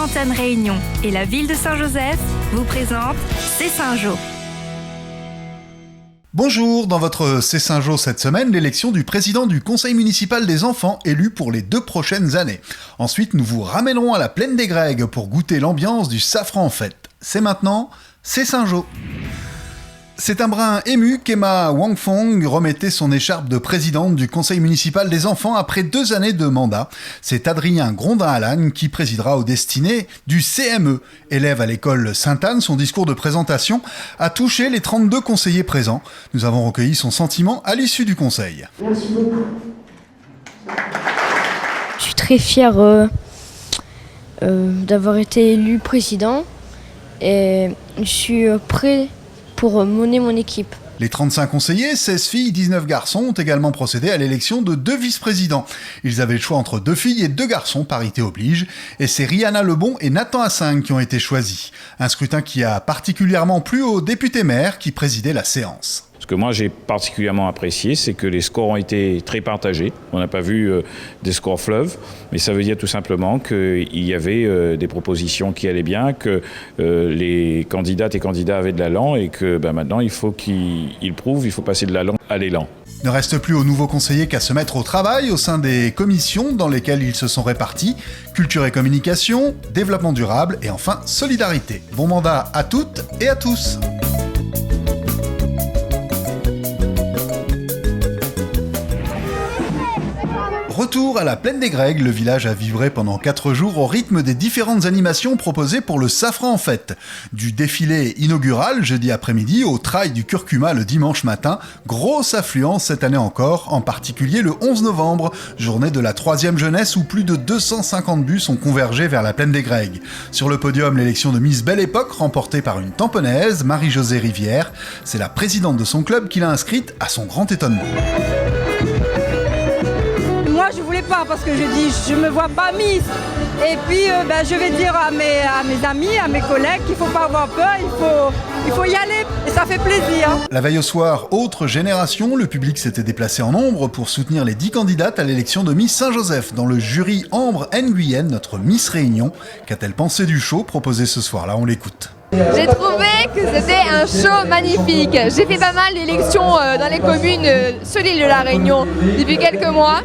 Antenne Réunion et la ville de Saint-Joseph vous présentent C'est Saint-Jo. Bonjour, dans votre C'est Saint-Jo cette semaine, l'élection du président du conseil municipal des enfants élu pour les 2 prochaines années. Ensuite, nous vous ramènerons à la plaine des Grègues pour goûter l'ambiance du Safran en fête. C'est maintenant, C'est Saint-Jo. C'est un brin ému qu'Emma Wangfong remettait son écharpe de présidente du conseil municipal des enfants après 2 années de mandat. C'est Adrien Grondin-Allan qui présidera aux destinées du CME. Élève à l'école Sainte-Anne, son discours de présentation a touché les 32 conseillers présents. Nous avons recueilli son sentiment à l'issue du conseil. Merci beaucoup. Je suis très fière d'avoir été élu président et je suis prêt pour mener mon équipe. Les 35 conseillers, 16 filles, 19 garçons ont également procédé à l'élection de 2 vice-présidents. Ils avaient le choix entre 2 filles et 2 garçons, parité oblige, et c'est Rihanna Lebon et Nathan Assing qui ont été choisis. Un scrutin qui a particulièrement plu au député-maire qui présidait la séance. Ce que moi j'ai particulièrement apprécié, c'est que les scores ont été très partagés. On n'a pas vu des scores fleuves, mais ça veut dire tout simplement qu'il y avait des propositions qui allaient bien, que les candidates et candidats avaient de l'allant et que maintenant il faut qu'ils prouvent, il faut passer de l'allant à l'élan. Il ne reste plus aux nouveaux conseillers qu'à se mettre au travail au sein des commissions dans lesquelles ils se sont répartis. Culture et communication, développement durable et enfin solidarité. Bon mandat à toutes et à tous. Retour à la plaine des Grègues, le village a vibré pendant 4 jours au rythme des différentes animations proposées pour le Safran en fête. Du défilé inaugural jeudi après-midi au trail du curcuma le dimanche matin, grosse affluence cette année encore, en particulier le 11 novembre, journée de la 3e jeunesse où plus de 250 bus ont convergé vers la plaine des Grègues. Sur le podium, l'élection de Miss Belle Époque remportée par une tamponnaise, Marie-Josée Rivière. C'est la présidente de son club qui l'a inscrite à son grand étonnement. Moi je voulais pas parce que je dis je me vois pas Miss et puis je vais dire à mes amis, à mes collègues qu'il faut pas avoir peur, il faut y aller et ça fait plaisir. La veille au soir, autre génération, le public s'était déplacé en nombre pour soutenir les 10 candidates à l'élection de Miss Saint-Joseph. Dans le jury, Ambre Nguyen, notre Miss Réunion. Qu'a-t-elle pensé du show proposé ce soir-là? On l'écoute. J'ai trouvé que c'était un show magnifique. J'ai fait pas mal d'élections dans les communes sur l'île de la Réunion depuis quelques mois.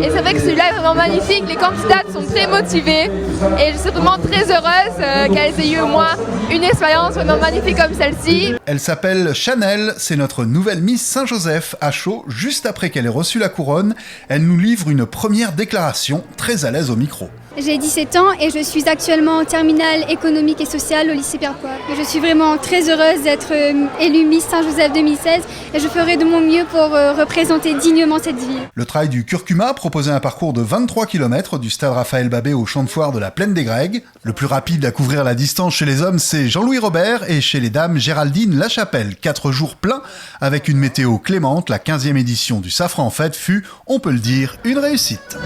Et c'est vrai que celui-là est vraiment magnifique. Les candidates sont très motivées. Et je suis vraiment très heureuse qu'elles aient eu au moins une expérience vraiment magnifique comme celle-ci. Elle s'appelle Chanel, c'est notre nouvelle Miss Saint-Joseph à chaud. Juste après qu'elle ait reçu la couronne, elle nous livre une première déclaration, très à l'aise au micro. J'ai 17 ans et je suis actuellement en terminale économique et sociale au lycée Pierre Poire. Je suis vraiment très heureuse d'être élue Miss Saint-Joseph 2016 et je ferai de mon mieux pour représenter dignement cette ville. Le trail du curcuma proposait un parcours de 23 km du stade Raphaël Babé au champ de foire de la plaine des Grègues. Le plus rapide à couvrir la distance chez les hommes, c'est Jean-Louis Robert et chez les dames, Géraldine Lachapelle. 4 jours pleins avec une météo clémente. La 15e édition du Safran en fête fut, on peut le dire, une réussite.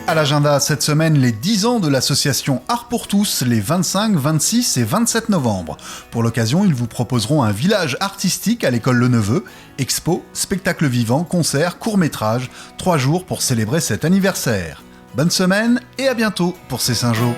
À l'agenda cette semaine, les 10 ans de l'association Art pour tous, les 25, 26 et 27 novembre. Pour l'occasion, ils vous proposeront un village artistique à l'école Le Neveu, expo, spectacle vivant, concerts, courts-métrages, 3 jours pour célébrer cet anniversaire. Bonne semaine et à bientôt pour C'est Saint-Jo.